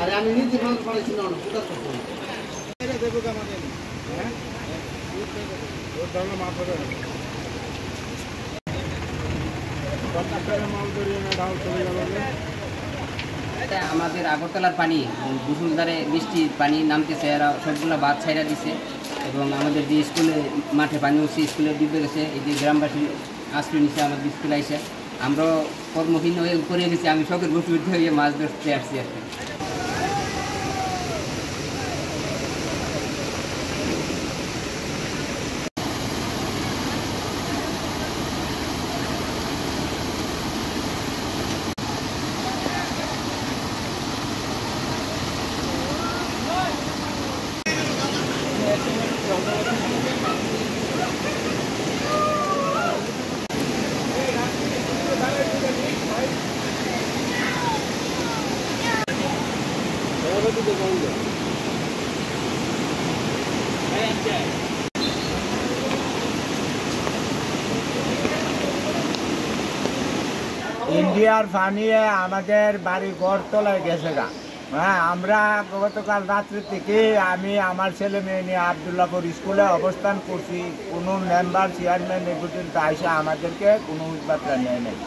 আরে আমি নিজে ভাঙতে পারছি না পুরো সফল এটা দেবো আমাদের হ্যাঁ ওর দাম মাফ হবে এটা আমাদের আগরতলার পানি মুষলধারে বৃষ্টির পানি নামতেছে, এরা সবগুলো বাদ ছাইড়া দিছে এবং আমাদের যে স্কুলে মাঠে পানি উঠছে, স্কুলে ডুবে গেছে। এই যে গ্রামবাসী আশ্রয় নিচ্ছে আমাদের স্কুলে এসে, আমরাও কর্মহীন হয়ে করে গেছি। আমি শখের বসে হয়ে মাছ ধরতে আসছি আর কি। ইন্ডিয়ার পানি আমাদের বাড়ি ঘর তলায় গেছে গা। হ্যাঁ, আমরা গতকাল রাত্রি থেকে আমি আমার ছেলে মেয়ে নিয়ে আবদুল্লাপুর স্কুলে অবস্থান করছি। কোনো মেম্বার চেয়ারম্যান এ পর্যন্ত এসে আমাদেরকে কোনো উদ্বার্তা নেয় নাই।